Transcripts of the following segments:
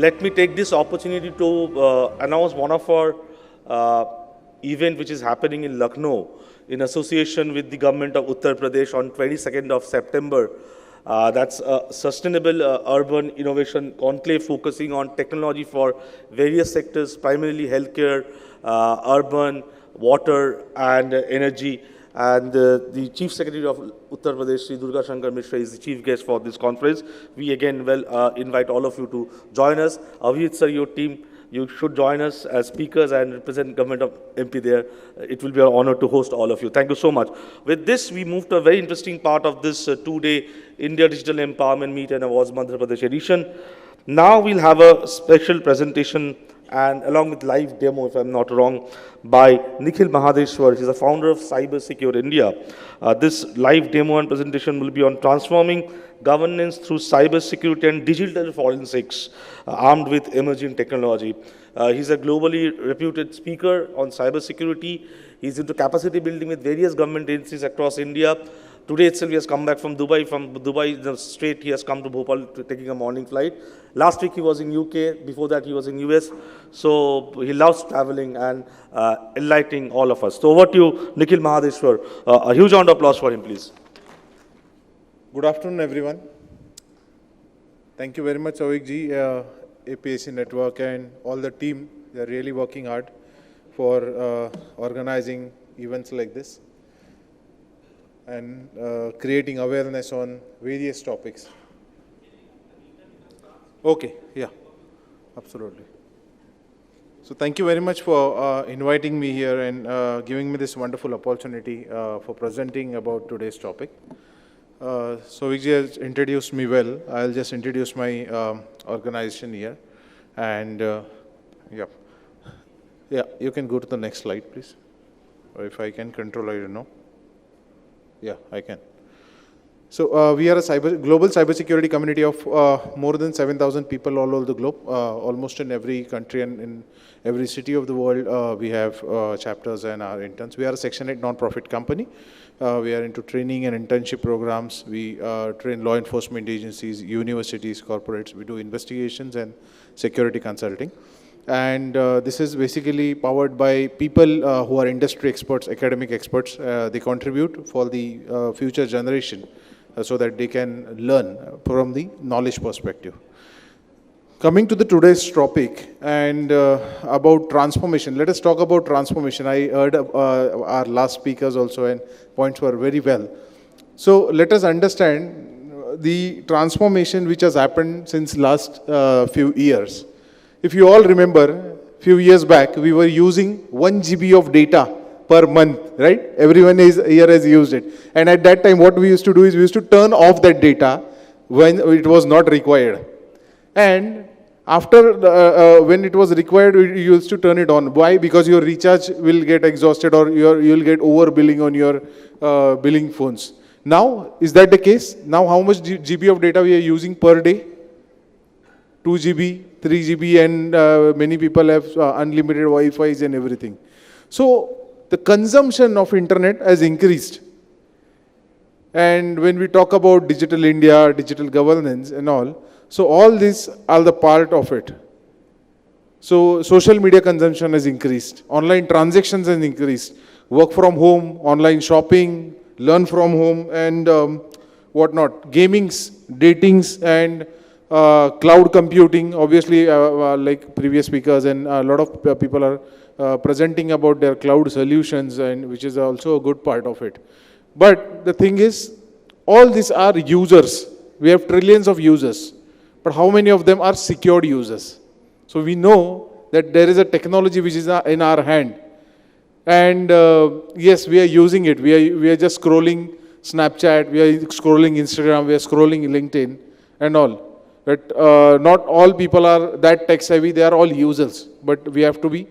let me take this opportunity to announce one of our event which is happening in Lucknow in association with the government of Uttar Pradesh on 22nd of September. That's a sustainable urban innovation conclave focusing on technology for various sectors, primarily healthcare, urban, water and energy. And the Chief Secretary of Uttar Pradesh, Sri Durga Shankar Mishra, is the chief guest for this conference. We again invite all of you to join us. Avijit sir, your team, you should join us as speakers and represent government of MP there. It will be an honor to host all of you. Thank you so much. With this, we move to a very interesting part of this two-day India Digital Empowerment Meet and Awards Madhya Pradesh edition. Now we'll have a special presentation and along with live demo, if I'm not wrong, by Nikhil Mahadeshwar. He's the founder of CyberSecured India. This live demo and presentation will be on transforming governance through cybersecurity and digital forensics, armed with emerging technology. He's a globally reputed speaker on cybersecurity. He's into capacity building with various government agencies across India. Today itself, he has come back from Dubai. From Dubai, straight, he has come to Bhopal taking a morning flight. Last week, he was in UK. Before that, he was in US. So he loves traveling and enlightening all of us. So over to you, Nikhil Mahadeshwar. A huge round of applause for him, please. Good afternoon, everyone. Thank you very much, Avik ji, APAC Network and all the team. They are really working hard for organizing events like this and creating awareness on various topics. Okay, yeah, absolutely. So thank you very much for inviting me here and giving me this wonderful opportunity for presenting about today's topic. So Vijay has introduced me well. I'll just introduce my organization here. And yeah, you can go to the next slide, please. Or if I can control, I don't know. Yeah, I can. So we are a global cybersecurity community of more than 7,000 people all over the globe. Almost in every country and in every city of the world, we have chapters and our interns. We are a Section 8 non-profit company. We are into training and internship programs. We train law enforcement agencies, universities, corporates. We do investigations and security consulting. And this is basically powered by people who are industry experts, academic experts. They contribute for the future generation so that they can learn from the knowledge perspective. Coming to today's topic and about transformation. Let us talk about transformation. I heard our last speakers also and points were very well. So let us understand the transformation which has happened since last few years. If you all remember, few years back, we were using 1 GB of data per month, right? Everyone here has used it. And at that time, what we used to do is we used to turn off that data when it was not required. And after, when it was required, we used to turn it on. Why? Because your recharge will get exhausted or you'll get overbilling on your billing phones. Now, is that the case? Now, how much GB of data we are using per day? 2 GB, 3 GB, and many people have unlimited Wi-Fi's and everything. So the consumption of internet has increased. And when we talk about digital India, digital governance and all, so all these are the part of it. So social media consumption has increased. Online transactions has increased. Work from home, online shopping, learn from home, and whatnot. Gamings, datings, and cloud computing, obviously, like previous speakers, and a lot of people are presenting about their cloud solutions, and which is also a good part of it. But the thing is, all these are users. We have trillions of users, but how many of them are secured users? So we know that there is a technology which is in our hand, and yes, we are using it. We are just scrolling Snapchat, we are scrolling Instagram, we are scrolling LinkedIn, and all. But not all people are that tech savvy, they are all users. But we have to be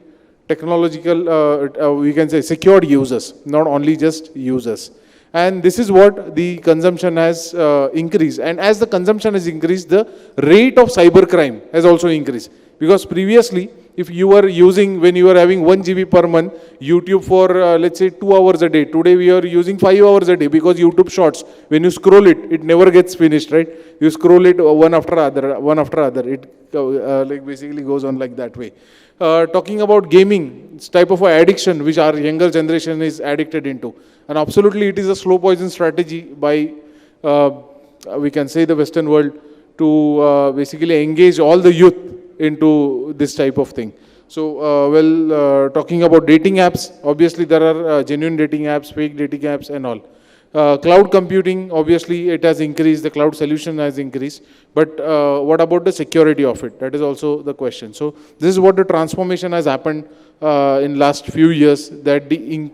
technological, we can say secured users, not only just users. And this is what the consumption has increased. And as the consumption has increased, the rate of cybercrime has also increased. Because previously, if you were using, when you were having 1 GB per month, YouTube for let's say 2 hours a day. Today we are using 5 hours a day because YouTube Shorts, when you scroll it, it never gets finished, right? You scroll it one after other, one after other. It like basically goes on like that way. Talking about gaming, it's type of addiction which our younger generation is addicted into. And absolutely it is a slow poison strategy by, we can say, the Western world to basically engage all the youth into this type of thing. So, talking about dating apps, obviously there are genuine dating apps, fake dating apps and all. Cloud computing, obviously it has increased, the cloud solution has increased, but what about the security of it? That is also the question. So this is what the transformation has happened in last few years, that the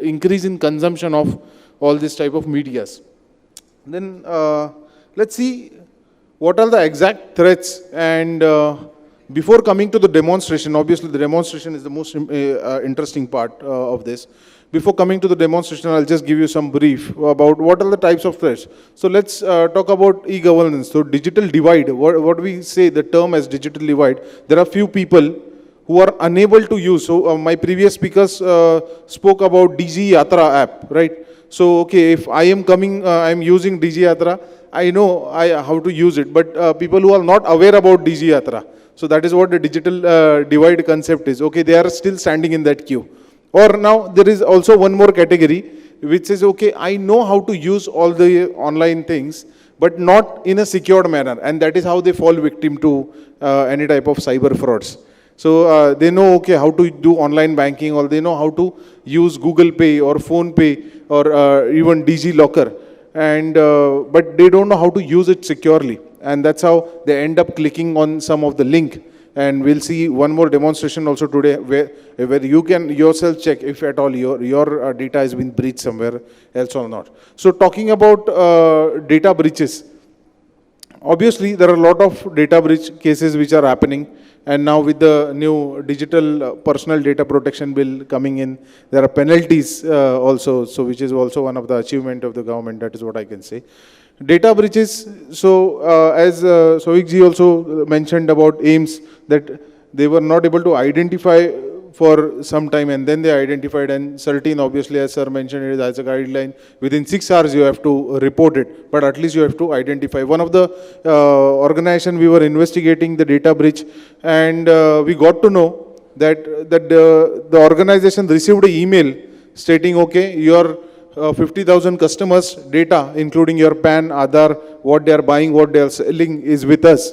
increase in consumption of all this type of medias. Then let's see what are the exact threats, and before coming to the demonstration, obviously the demonstration is the most interesting part of this. Before coming to the demonstration, I'll just give you some brief about what are the types of threats. So let's talk about e-governance. So digital divide, what we say the term as digital divide, there are few people who are unable to use. So my previous speakers spoke about DG Yatra app, right? So, okay, if I am coming, I'm using DG Yatra, I know how to use it, but people who are not aware about DG Yatra, so that is what the digital divide concept is. Okay, they are still standing in that queue. Or now there is also one more category which says, okay, I know how to use all the online things, but not in a secured manner. And that is how they fall victim to any type of cyber frauds. So they know, okay, how to do online banking, or they know how to use Google Pay or Phone Pay or even DG Locker. And, but they don't know how to use it securely. And that's how they end up clicking on some of the link. And we'll see one more demonstration also today where you can yourself check if at all your data has been breached somewhere else or not. So talking about data breaches, obviously there are a lot of data breach cases which are happening. And now with the new digital personal data protection bill coming in, there are penalties also, so which is also one of the achievement of the government, that is what I can say. Data breaches, so as Soik ji also mentioned about AIMS, that they were not able to identify for some time, and then they identified, and CERTIN, obviously, as sir mentioned, it is as a guideline, within 6 hours you have to report it, but at least you have to identify. One of the organization, we were investigating the data breach, and we got to know that the organization received an email stating, okay, your 50,000 customers' data, including your PAN, Aadhaar, what they are buying, what they are selling, is with us.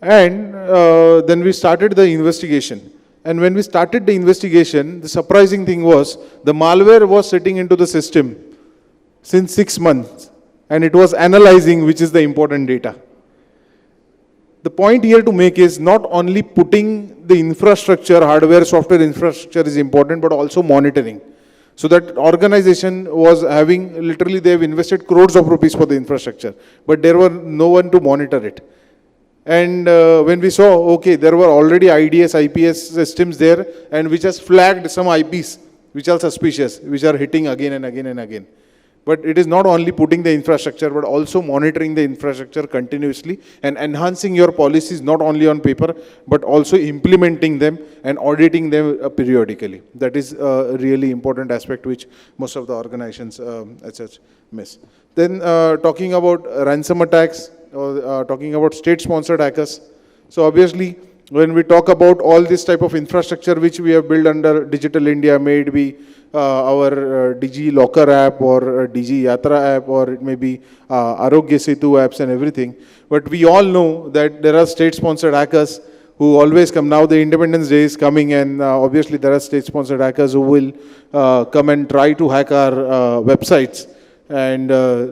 And then we started the investigation. And when we started the investigation, the surprising thing was the malware was sitting into the system since 6 months, and it was analyzing which is the important data. The point here to make is not only putting the infrastructure, hardware, software infrastructure is important, but also monitoring. So that organization was having, literally they have invested crores of rupees for the infrastructure, but there were no one to monitor it. And when we saw, okay, there were already IDS, IPS systems there, and which has flagged some IPs which are suspicious, which are hitting again and again and again. But it is not only putting the infrastructure, but also monitoring the infrastructure continuously and enhancing your policies, not only on paper, but also implementing them and auditing them periodically. That is a really important aspect which most of the organizations as such miss. Then talking about ransom attacks, or talking about state-sponsored hackers. So obviously, when we talk about all this type of infrastructure which we have built under Digital India, may it be our DG Locker app or DG Yatra app, or it may be Arogya Setu apps and everything. But we all know that there are state-sponsored hackers who always come. Now the Independence Day is coming, and obviously there are state-sponsored hackers who will come and try to hack our websites and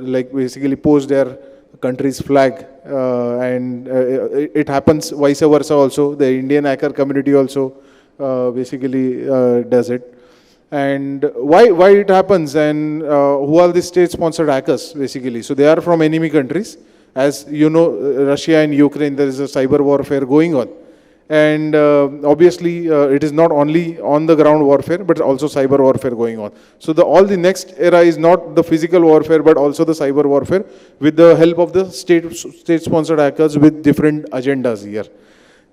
like basically post their country's flag, and it happens vice versa also. The Indian hacker community also basically does it. And why it happens, and who are the state-sponsored hackers basically? So they are from enemy countries. As you know, Russia and Ukraine, there is a cyber warfare going on. And obviously, it is not only on the ground warfare, but also cyber warfare going on. So all the next era is not the physical warfare, but also the cyber warfare with the help of the state-sponsored hackers with different agendas here.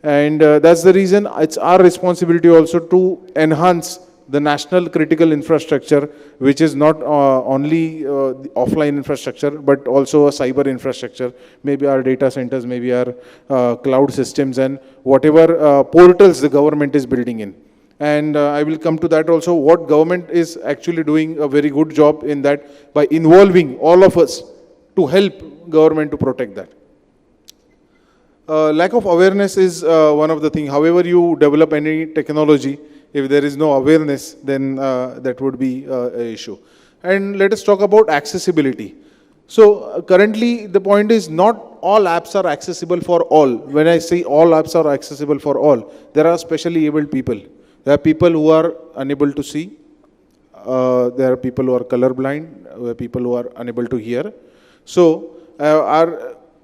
And that's the reason it's our responsibility also to enhance the national critical infrastructure, which is not only the offline infrastructure, but also a cyber infrastructure, maybe our data centers, maybe our cloud systems, and whatever portals the government is building in. And I will come to that also, what government is actually doing a very good job in that by involving all of us to help government to protect that. Lack of awareness is one of the things. However you develop any technology, if there is no awareness, then that would be an issue. And let us talk about accessibility. So currently the point is not all apps are accessible for all. When I say all apps are accessible for all, there are specially abled people. There are people who are unable to see. There are people who are colorblind. There are people who are unable to hear. So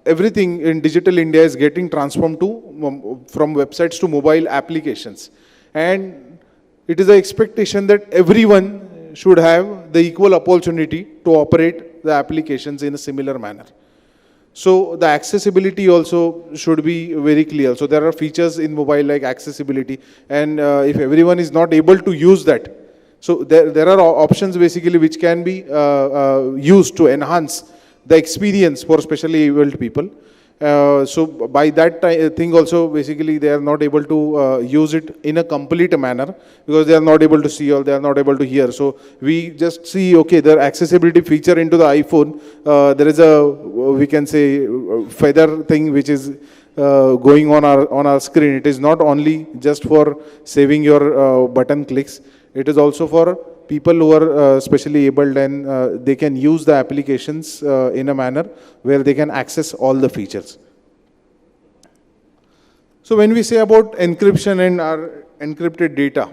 everything in digital India is getting transformed to from websites to mobile applications. And it is the expectation that everyone should have the equal opportunity to operate the applications in a similar manner. So the accessibility also should be very clear. So there are features in mobile like accessibility, and if everyone is not able to use that, so there are options basically which can be used to enhance the experience for specially abled people. So by that thing also basically they are not able to use it in a complete manner because they are not able to see or they are not able to hear. So we just see, okay, the accessibility feature into the iPhone, there is a, we can say, feather thing which is going on our screen. It is not only just for saving your button clicks, it is also for people who are specially abled, and they can use the applications in a manner where they can access all the features. So when we say about encryption and our encrypted data,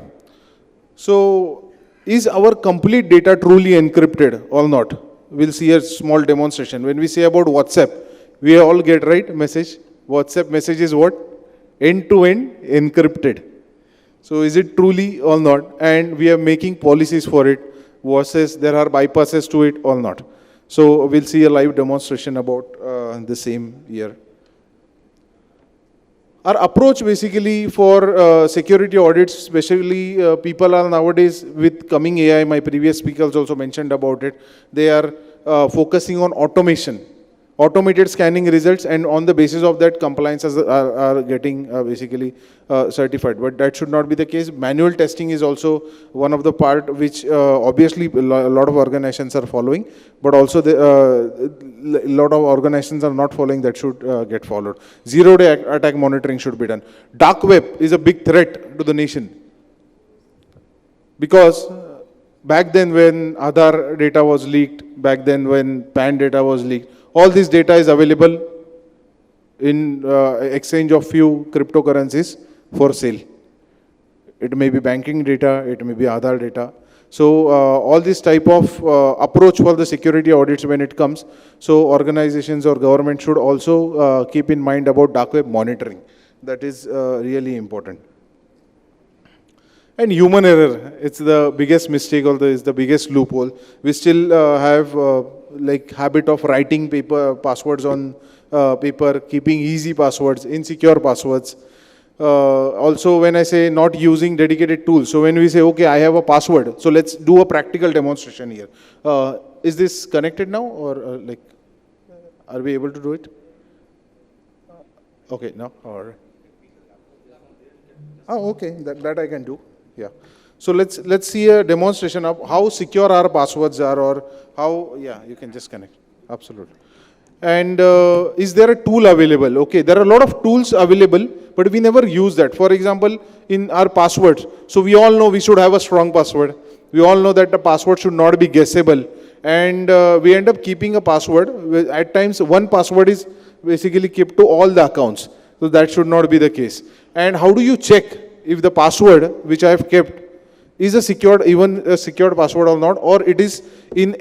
so is our complete data truly encrypted or not? We'll see a small demonstration. When we say about WhatsApp, we all get right message. WhatsApp message is what? End-to-end encrypted. So is it truly or not? And we are making policies for it versus there are bypasses to it or not. So we'll see a live demonstration about the same here. Our approach basically for security audits, especially people are nowadays with coming AI, my previous speakers also mentioned about it, they are focusing on automation. Automated scanning results, and on the basis of that compliances are getting basically certified. But that should not be the case. Manual testing is also one of the part which obviously a lot of organizations are following, but also a lot of organizations are not following, that should get followed. Zero-day attack monitoring should be done. Dark web is a big threat to the nation because back then when Aadhaar data was leaked, back then when PAN data was leaked, all this data is available in exchange of few cryptocurrencies for sale. It may be banking data, it may be Aadhaar data. So all this type of approach for the security audits when it comes, so organizations or government should also keep in mind about dark web monitoring. That is really important. And human error, it's the biggest mistake or is the biggest loophole. We still have like habit of writing passwords on paper, keeping easy passwords, insecure passwords. Also when I say not using dedicated tools, so when we say, okay, I have a password, so let's do a practical demonstration here. Is this connected now, or like, are we able to do it? Okay, no, or oh, okay, that I can do. Yeah. So let's see a demonstration of how secure our passwords are, or how, yeah, you can just connect. Absolutely. And is there a tool available? Okay, there are a lot of tools available, but we never use that. For example, in our passwords, so we all know we should have a strong password. We all know that the password should not be guessable. And we end up keeping a password. At times, one password is basically kept to all the accounts. So that should not be the case. And how do you check if the password which I have kept is a secured, even a secured password or not, or it is in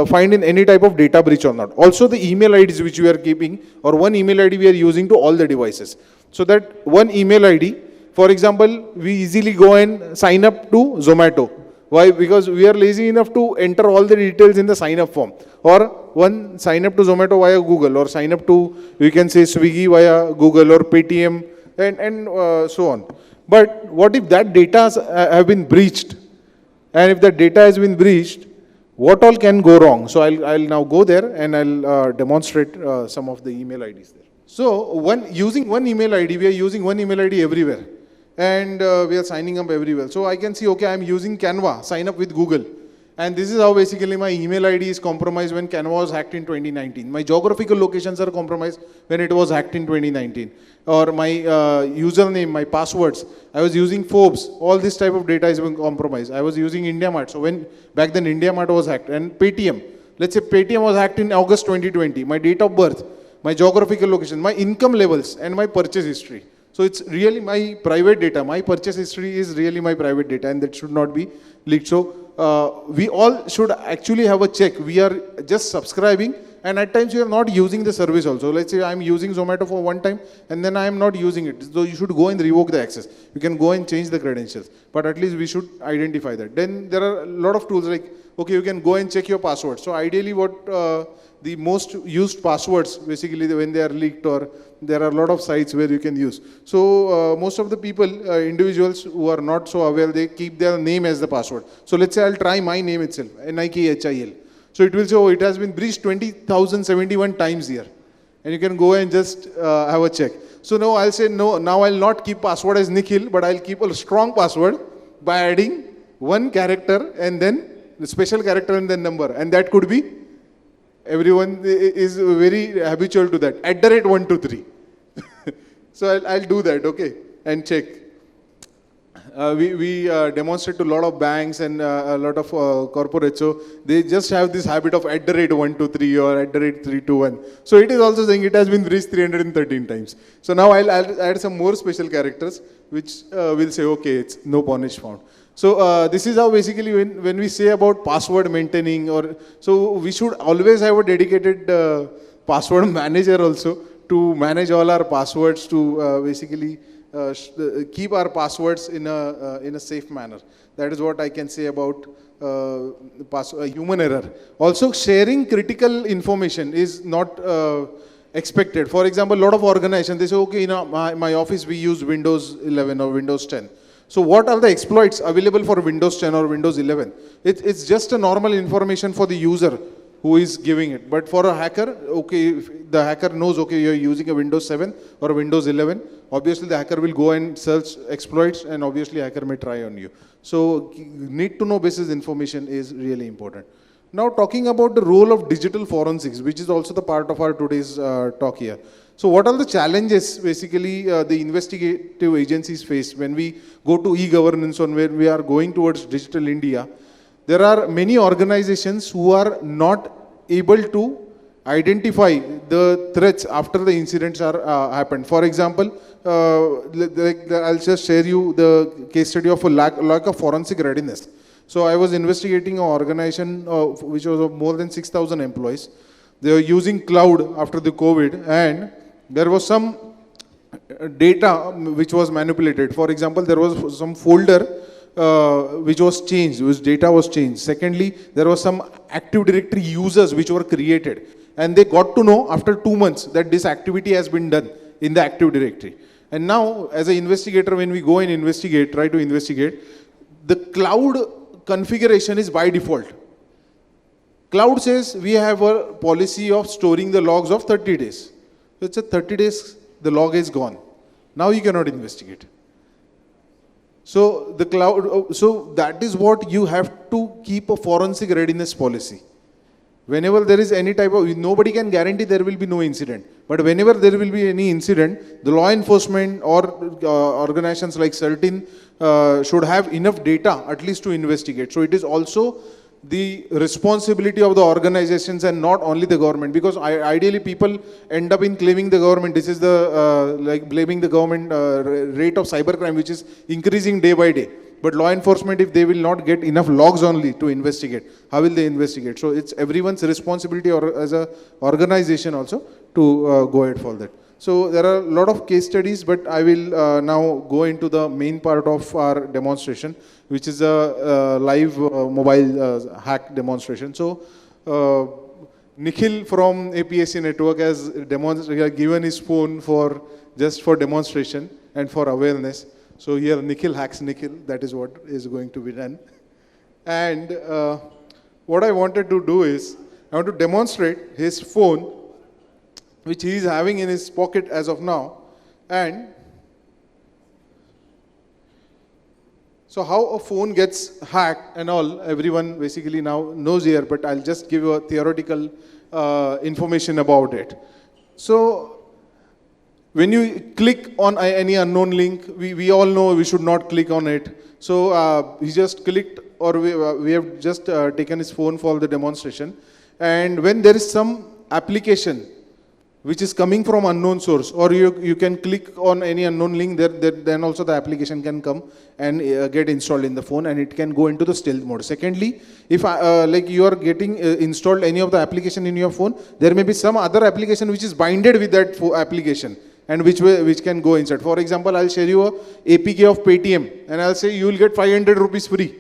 find in any type of data breach or not? Also the email IDs which we are keeping, or one email ID we are using to all the devices. So that one email ID, for example, we easily go and sign up to Zomato. Why? Because we are lazy enough to enter all the details in the sign up form. Or one sign up to Zomato via Google, or sign up to, we can say, Swiggy via Google, or Paytm and so on. But what if that data have been breached? And if that data has been breached, what all can go wrong? So I'll now go there and I'll demonstrate some of the email IDs there. So using one email ID, we are using one email ID everywhere. And we are signing up everywhere. So I can see, okay, I'm using Canva, sign up with Google. And this is how basically my email ID is compromised when Canva was hacked in 2019. My geographical locations are compromised when it was hacked in 2019. Or my username, my passwords. I was using Forbes. All this type of data is being compromised. I was using IndiaMart. So back then IndiaMart was hacked. And Paytm. Let's say Paytm was hacked in August 2020. My date of birth, my geographical location, my income levels, and my purchase history. So it's really my private data. My purchase history is really my private data, and that should not be leaked. So we all should actually have a check. We are just subscribing, and at times we are not using the service also. Let's say I'm using Zomato for one time, and then I am not using it. So you should go and revoke the access. You can go and change the credentials, but at least we should identify that. Then there are a lot of tools like, okay, you can go and check your password. So ideally what the most used passwords, basically when they are leaked, or there are a lot of sites where you can use. So most of the people, individuals who are not so aware, they keep their name as the password. So let's say I'll try my name itself, NIKHIL. So it will say, oh, it has been breached 20,071 times here. And you can go and just have a check. So now I'll say, no, now I'll not keep password as Nikhil, but I'll keep a strong password by adding one character and then the special character and then number. And that could be, everyone is very habitual to that, @123. So I'll do that, okay, and check. We demonstrate to a lot of banks and a lot of corporates, so they just have this habit of @123 or @321. So it is also saying it has been breached 313 times. So now I'll add some more special characters, which will say, okay, it's no punish found. So this is how basically when we say about password maintaining, so we should always have a dedicated password manager also to manage all our passwords, to basically keep our passwords in a safe manner. That is what I can say about human error. Also, sharing critical information is not expected. For example, a lot of organizations, they say, okay, in my office we use Windows 11 or Windows 10. So what are the exploits available for Windows 10 or Windows 11? It's just a normal information for the user who is giving it. But for a hacker, okay, if the hacker knows, okay, you're using a Windows 7 or a Windows 11, obviously the hacker will go and search exploits, and obviously hacker may try on you. So need to know basis information is really important. Now talking about the role of digital forensics, which is also the part of our today's talk here. So what are the challenges basically the investigative agencies face when we go to e-governance, or when we are going towards digital India? There are many organizations who are not able to identify the threats after the incidents are happened. For example, I'll just share you the case study of a lack of forensic readiness. So I was investigating an organization which was of more than 6,000 employees. They were using cloud after the COVID, and there was some data which was manipulated. For example, there was some folder which was changed, whose data was changed. Secondly, there was some Active Directory users which were created, and they got to know after 2 months that this activity has been done in the Active Directory. And now, as an investigator, when we go and investigate, try to investigate, the cloud configuration is by default. Cloud says we have a policy of storing the logs of 30 days. So it's a 30 days, the log is gone. Now you cannot investigate. So the cloud, so that is what you have to keep a forensic readiness policy. Whenever there is any type of, nobody can guarantee there will be no incident. But whenever there will be any incident, the law enforcement or organizations like CERTIN should have enough data at least to investigate. So it is also the responsibility of the organizations and not only the government, because ideally people end up in claiming the government. This is the like blaming the government rate of cybercrime, which is increasing day by day. But law enforcement, if they will not get enough logs only to investigate, how will they investigate? So it's everyone's responsibility, or as an organization also, to go ahead for that. So there are a lot of case studies, but I will now go into the main part of our demonstration, which is a live mobile hack demonstration. So Nikhil from APAC Network has given his phone for just for demonstration, and for awareness. So here Nikhil hacks Nikhil, that is what is going to be done. And what I wanted to do is, I want to demonstrate his phone, which he is having in his pocket as of now. And so how a phone gets hacked and all, everyone basically now knows here, but I'll just give you a theoretical information about it. So when you click on any unknown link, we all know we should not click on it. So he just clicked, or we have just taken his phone for the demonstration. And when there is some application which is coming from unknown source, or you can click on any unknown link, then also the application can come and get installed in the phone, and it can go into the stealth mode. Secondly, if like you are getting installed any of the application in your phone, there may be some other application which is binded with that application, and which can go inside. For example, I'll share you a APK of Paytm, and I'll say you will get 500 rupees free.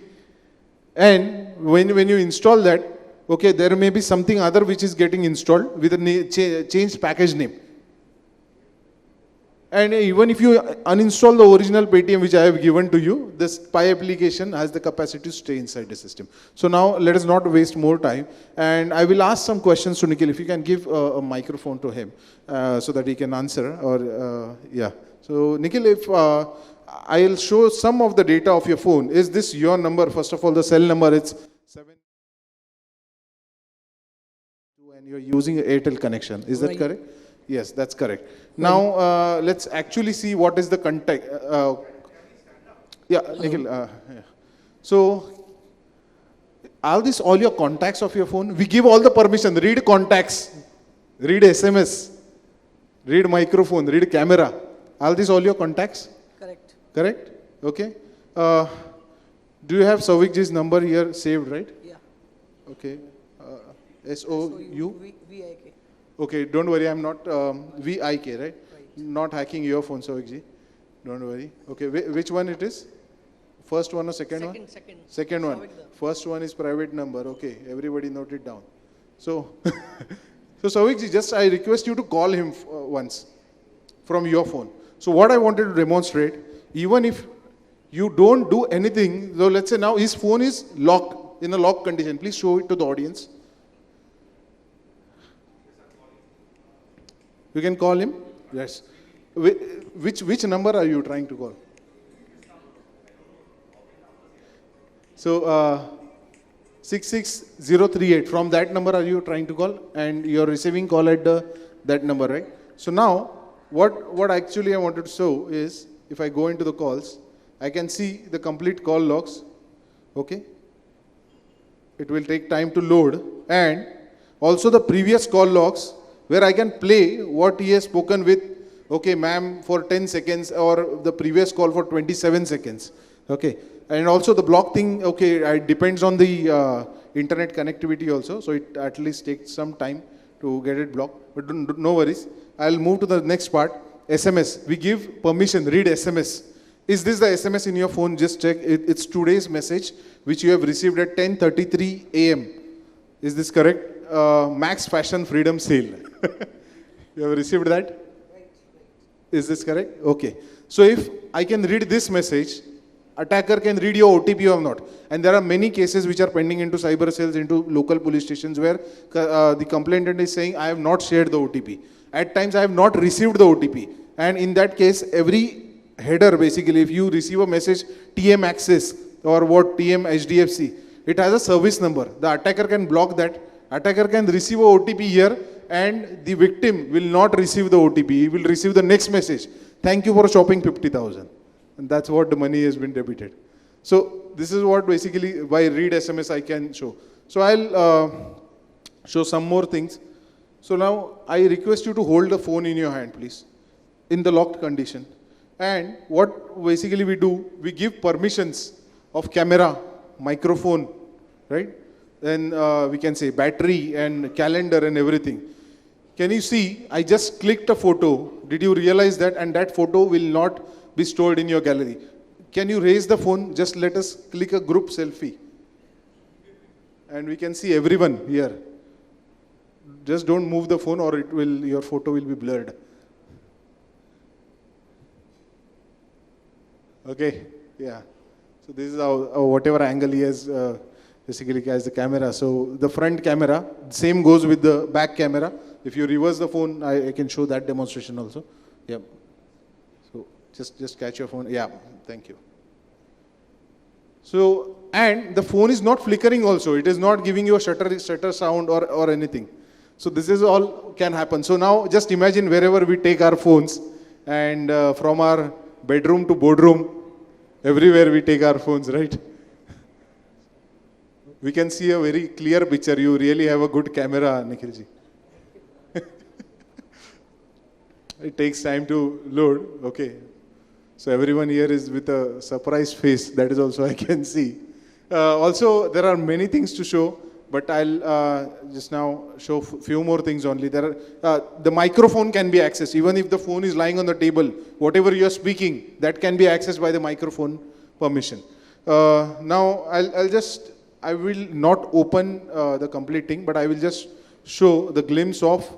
And when you install that, okay, there may be something other which is getting installed with a changed package name. And even if you uninstall the original Paytm which I have given to you, this spy application has the capacity to stay inside the system. So now let us not waste more time. And I will ask some questions to Nikhil. If you can give a microphone to him so that he can answer. Or yeah. So Nikhil, if I'll show some of the data of your phone. Is this your number? First of all, the cell number, it's 7. And you're using an Airtel connection. Is that correct? Yes, that's correct. Now, let's actually see what is the contact. Yeah, Nikhil. Yeah. So, are these all your contacts of your phone? We give all the permission. Read contacts, read SMS, read microphone, read camera. Are these all your contacts? Correct. Correct? Okay. Do you have Sauvikji's number here saved, right? Yeah. Okay. SOU? VIK. Okay, don't worry, I'm not VIK, right? Not hacking your phone, Sauvikji. Don't worry. Okay, which one it is? First one or second one? Second one. First one is private number. Okay, everybody note it down. So, so Sauvikji, just I request you to call him once from your phone. So what I wanted to demonstrate, even if you don't do anything, so let's say now his phone is locked, in a locked condition. Please show it to the audience. You can call him? Yes. Which number are you trying to call? So, 66038. From that number are you trying to call? And you're receiving call at that number, right? So now, what actually I wanted to show is, if I go into the calls, I can see the complete call logs. Okay? It will take time to load. And also the previous call logs, where I can play what he has spoken with, okay, ma'am, for 10 seconds, or the previous call for 27 seconds. Okay. And also the block thing, okay, it depends on the internet connectivity also. So it at least takes some time to get it blocked. But no worries. I'll move to the next part. SMS. We give permission, read SMS. Is this the SMS in your phone? Just check. It's today's message, which you have received at 10:33 a.m. Is this correct? Max Fashion Freedom Sale. You have received that? Right. Is this correct? Okay. So if I can read this message, attacker can read your OTP or not. And there are many cases which are pending into cyber cells, into local police stations, where the complainant is saying, I have not shared the OTP. At times I have not received the OTP. And in that case, every header, basically, if you receive a message, TM Access or what, TM HDFC, it has a service number. The attacker can block that. Attacker can receive a OTP here, and the victim will not receive the OTP. He will receive the next message. Thank you for shopping 50,000. And that's what the money has been debited. So this is what basically by read SMS I can show. So I'll show some more things. So now I request you to hold the phone in your hand, please, in the locked condition. And what basically we do, we give permissions of camera, microphone, right? Then we can say battery and calendar and everything. Can you see, I just clicked a photo. Did you realize that? And that photo will not be stored in your gallery. Can you raise the phone? Just let us click a group selfie. And we can see everyone here. Just don't move the phone or your photo will be blurred. Okay, yeah. So this is how, whatever angle he has, basically has the camera. So the front camera, same goes with the back camera. If you reverse the phone, I can show that demonstration also. Yeah. So just catch your phone. Yeah, thank you. So, and the phone is not flickering also. It is not giving you a shutter sound or anything. So this is all can happen. So now just imagine wherever we take our phones, and from our bedroom to boardroom, everywhere we take our phones, right? We can see a very clear picture. You really have a good camera, Nikhilji. It takes time to load. Okay. So everyone here is with a surprised face. That is also I can see. Also, there are many things to show, but I'll just now show few more things only. There are, the microphone can be accessed even if the phone is lying on the table. Whatever you are speaking, that can be accessed by the microphone permission. Now I will not open the complete thing, but I will just show the glimpse of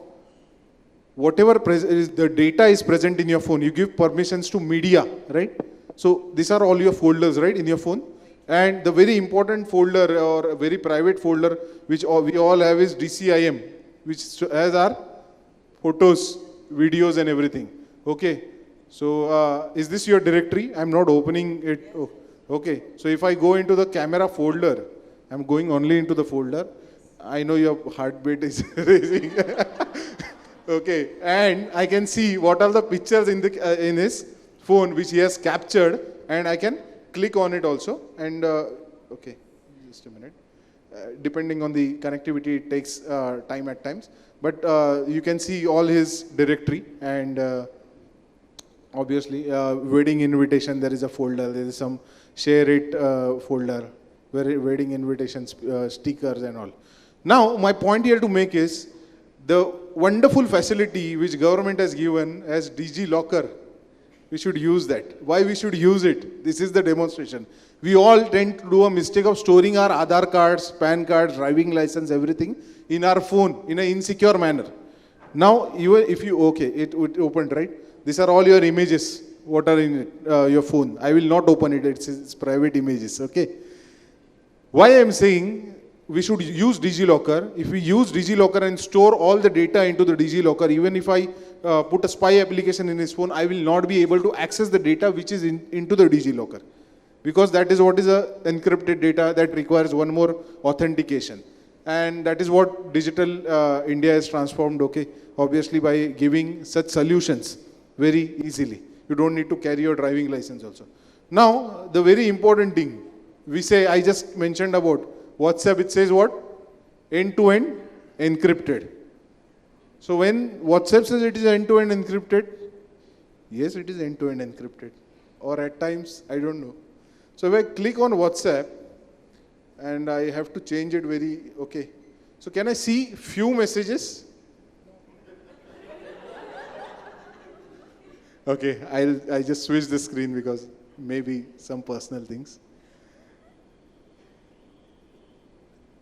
whatever the data is present in your phone. You give permissions to media, right? So these are all your folders, right, in your phone. And the very important folder or a very private folder which we all have is DCIM, which has our photos, videos and everything. Okay. So is this your directory? I'm not opening it. Oh, okay. So if I go into the camera folder, I'm going only into the folder. I know your heartbeat is raising. Okay, and I can see what are the pictures in his phone which he has captured, and I can click on it also. And okay, just a minute. Depending on the connectivity, it takes time at times. But you can see all his directory, and obviously wedding invitation. There is a folder. There is some share it folder, wedding invitations, stickers and all. Now my point here to make is, the wonderful facility which government has given as DG Locker, we should use that. Why we should use it? This is the demonstration. We all tend to do a mistake of storing our Aadhaar cards, PAN cards, driving license, everything in our phone in an insecure manner. Now, even if you, okay, it opened, right? These are all your images, what are in it, your phone. I will not open it, it's private images, okay? Why I am saying, we should use DigiLocker. If we use DigiLocker and store all the data into the DigiLocker, even if I put a spy application in his phone, I will not be able to access the data which is into the DigiLocker. Because that is what is encrypted data that requires one more authentication. And that is what digital India has transformed, okay, obviously by giving such solutions very easily. You don't need to carry your driving license also. Now, the very important thing, we say, I just mentioned about WhatsApp, it says what? End-to-end encrypted. So when WhatsApp says it is end-to-end encrypted, yes, it is end-to-end encrypted. Or at times, I don't know. So if I click on WhatsApp, and I have to change it very, okay. So can I see few messages? Okay, I just switch the screen because maybe some personal things.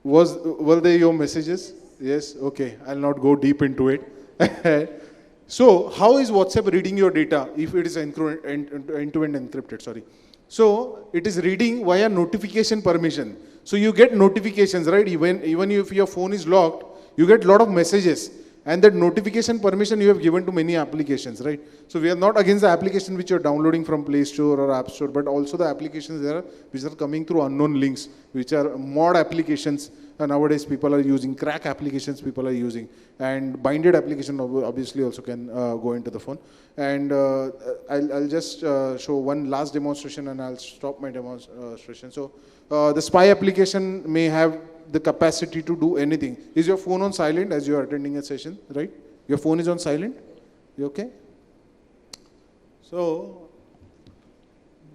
Were they your messages? Yes, okay, I'll not go deep into it. So how is WhatsApp reading your data if it is end-to-end encrypted, sorry. So it is reading via notification permission. So you get notifications, right? Even if your phone is locked, you get a lot of messages. And that notification permission you have given to many applications, right? So we are not against the application which you're downloading from Play Store or App Store, but also the applications there which are coming through unknown links, which are mod applications. And nowadays people are using, crack applications people are using, and binded application obviously also can go into the phone. And I'll just show one last demonstration and I'll stop my demonstration. So the spy application may have the capacity to do anything. Is your phone on silent as you are attending a session, right? Your phone is on silent? You okay? So,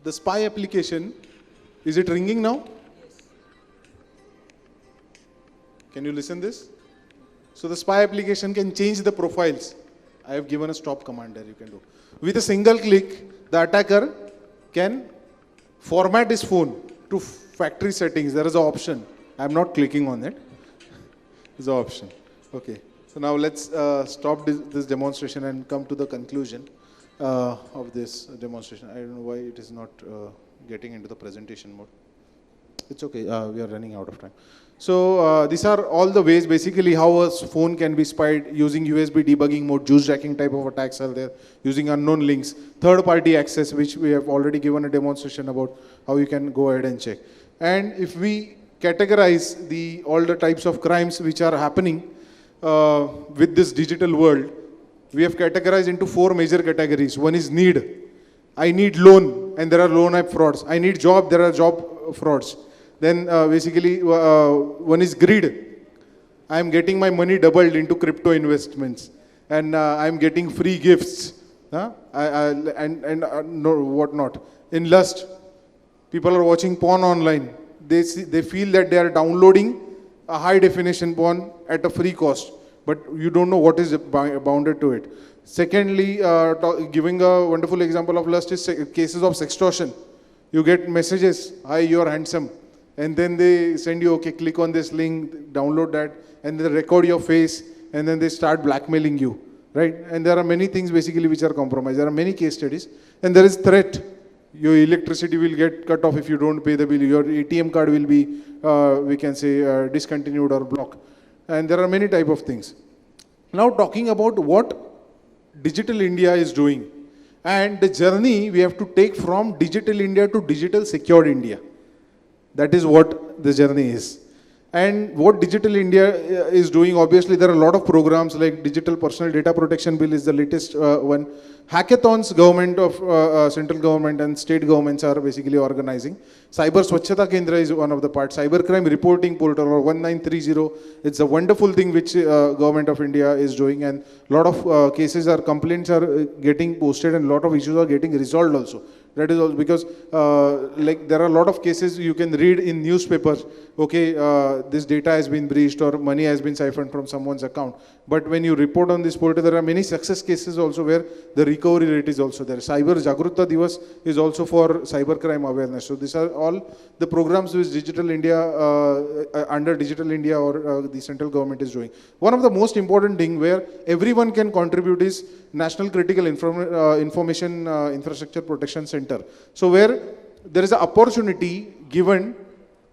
the spy application, is it ringing now? Yes. Can you listen this? So the spy application can change the profiles. I have given a stop command there, you can do. With a single click, the attacker can format his phone to factory settings. There is an option. I'm not clicking on it. There's an option. Okay. So now let's stop this demonstration and come to the conclusion. of this demonstration. I don't know why it is not getting into the presentation mode. It's okay, we are running out of time. So these are all the ways basically how a phone can be spied using USB debugging mode, juice jacking type of attacks are there, using unknown links, third party access, which we have already given a demonstration about how you can go ahead and check. And if we categorize all the types of crimes which are happening with this digital world, we have categorized into 4 major categories. One is need. I need loan, and there are loan app frauds. I need job, there are job frauds. Then basically one is greed. I am getting my money doubled into crypto investments, and I am getting free gifts, and whatnot. In lust, people are watching porn online. They feel that they are downloading a high definition porn at a free cost, but you don't know what is bounded to it. Secondly, giving a wonderful example of lust is cases of sextortion. You get messages, hi, you are handsome. And then they send you, okay, click on this link, download that, and they record your face, and then they start blackmailing you, right? And there are many things basically which are compromised. There are many case studies. And there is threat. Your electricity will get cut off if you don't pay the bill. Your ATM card will be, we can say, discontinued or blocked. And there are many type of things. Now talking about what Digital India is doing, and the journey we have to take from Digital India to Digital Secured India. That is what the journey is. And what Digital India is doing, obviously there are a lot of programs like Digital Personal Data Protection Bill is the latest one. Hackathons, government of central government and state governments are basically organizing. Cyber Swachhata Kendra is one of the parts. Cybercrime Reporting Portal or 1930, it's a wonderful thing which government of India is doing, and a lot of cases or complaints are getting posted and a lot of issues are getting resolved also. That is also because like there are a lot of cases you can read in newspapers, okay, this data has been breached or money has been siphoned from someone's account. But when you report on this portal, there are many success cases also where the recovery rate is also there. Cyber Jagrutta Divas is also for cybercrime awareness. So these are all the programs which Digital India, under Digital India or the central government is doing. One of the most important thing where everyone can contribute is National Critical Information Infrastructure Protection Center. So where there is an opportunity given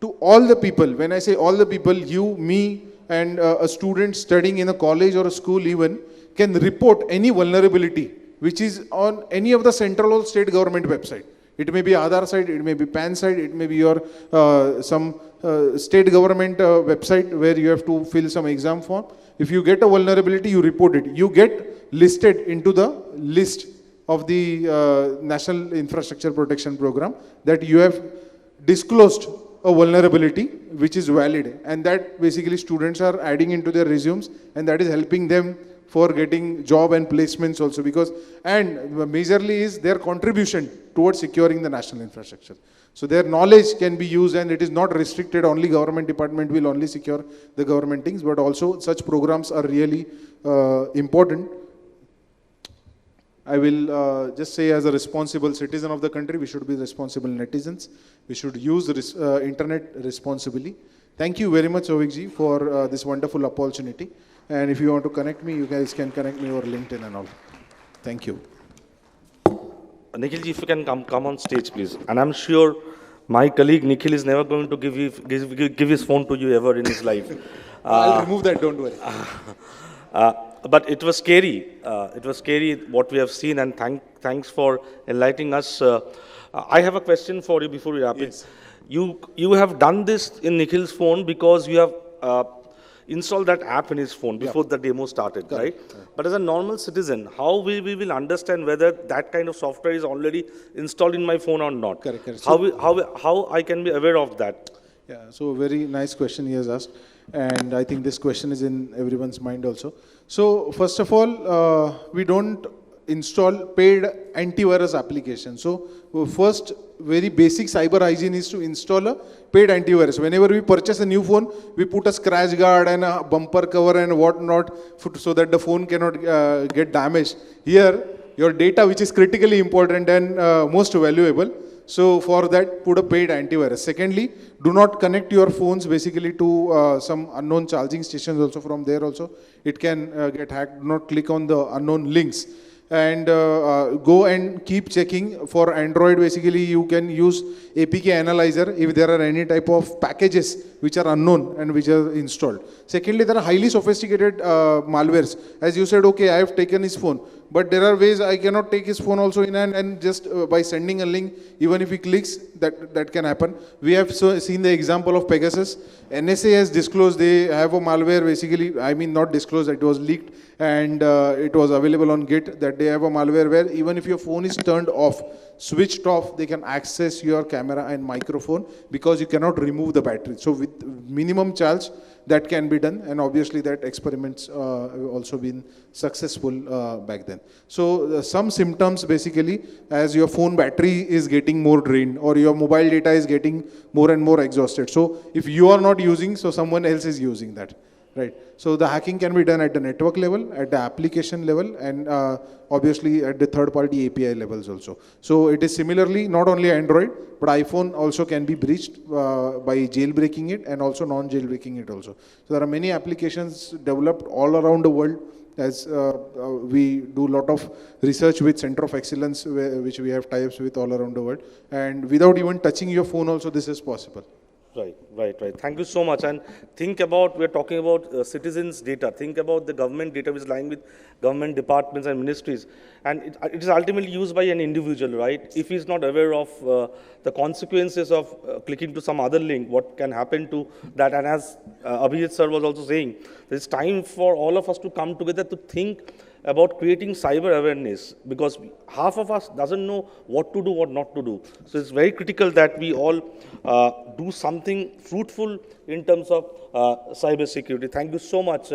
to all the people. When I say all the people, you, me, and a student studying in a college or a school even can report any vulnerability which is on any of the central or state government website. It may be Aadhaar site, it may be PAN site, it may be your some state government website where you have to fill some exam form. If you get a vulnerability, you report it. You get listed into the list of the National Infrastructure Protection Program that you have disclosed a vulnerability which is valid, and that basically students are adding into their resumes, and that is helping them for getting job and placements also, because, and majorly is their contribution towards securing the national infrastructure. So their knowledge can be used, and it is not restricted, only government department will only secure the government things, but also such programs are really important. I will just say, as a responsible citizen of the country, we should be responsible netizens. We should use internet responsibly. Thank you very much, Ovik-ji, for this wonderful opportunity. And if you want to connect me, you guys can connect me over LinkedIn and all. Thank you. Nikhil-ji, if you can come on stage, please. And I'm sure my colleague Nikhil is never going to give his phone to you ever in his life. I'll remove that, don't worry. But it was scary. It was scary what we have seen, and thanks for enlightening us. I have a question for you before we wrap it. You have done this in Nikhil's phone because you have installed that app in his phone before the demo started, right? But as a normal citizen, how we will understand whether that kind of software is already installed in my phone or not? Correct. How I can be aware of that? Yeah, so very nice question he has asked. And I think this question is in everyone's mind also. So first of all, we don't install paid antivirus application. So first, very basic cyber hygiene is to install a paid antivirus. Whenever we purchase a new phone, we put a scratch guard and a bumper cover and whatnot so that the phone cannot get damaged. Here, your data, which is critically important and most valuable, so for that, put a paid antivirus. Secondly, do not connect your phones basically to some unknown charging stations also. From there also, it can get hacked. Do not click on the unknown links. and go and keep checking. For Android, basically you can use APK analyzer if there are any type of packages which are unknown and which are installed. Secondly, there are highly sophisticated malwares. As you said, okay, I have taken his phone, but there are ways I cannot take his phone also in hand, and just by sending a link, even if he clicks, that can happen. We have seen the example of Pegasus. NSA has disclosed they have a malware, basically, I mean not disclosed, it was leaked, and it was available on Git, that they have a malware where even if your phone is turned off, switched off, they can access your camera and microphone because you cannot remove the battery. So with minimum charge, that can be done, and obviously that experiments have also been successful back then. So some symptoms, basically, as your phone battery is getting more drained or your mobile data is getting more and more exhausted. So if you are not using, so someone else is using that. Right. So the hacking can be done at the network level, at the application level, and obviously at the third-party API levels also. So it is similarly not only Android, but iPhone also can be breached by jailbreaking it and also non-jailbreaking it also. So there are many applications developed all around the world, as we do a lot of research with Center of Excellence, which we have tie-ups with all around the world. And without even touching your phone also, this is possible. Right. Thank you so much. And think about, we're talking about citizens' data. Think about the government data which is lying with government departments and ministries. And it is ultimately used by an individual, right? If he's not aware of the consequences of clicking to some other link, what can happen to that. And as Abhijit sir was also saying, it's time for all of us to come together to think about creating cyber awareness, because half of us doesn't know what to do, what not to do. So it's very critical that we all do something fruitful in terms of cyber security. Thank you so much.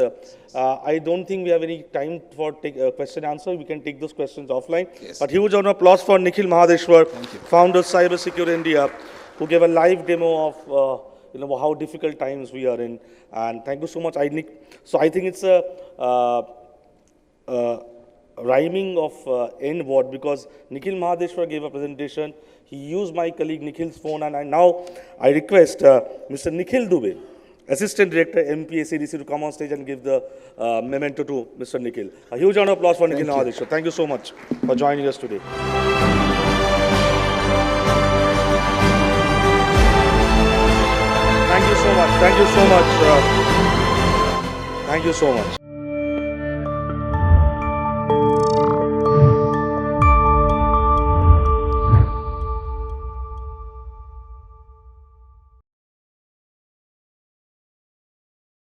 I don't think we have any time for question answer. We can take those questions offline. Yes. But huge round of applause for Nikhil Mahadeshwar, founder of CyberSecured India, who gave a live demo of how difficult times we are in. And thank you so much, So I think it's a rhyming of N word, because Nikhil Mahadeshwar gave a presentation. He used my colleague Nikhil's phone, and now I request Mr. Nikhil Dubey, Assistant Director, MPA CDC, to come on stage and give the memento to Mr. Nikhil. A huge round of applause for Nikhil Mahadeshwar. Thank you so much for joining us today. Thank you so much. Thank you so much. Thank you so much.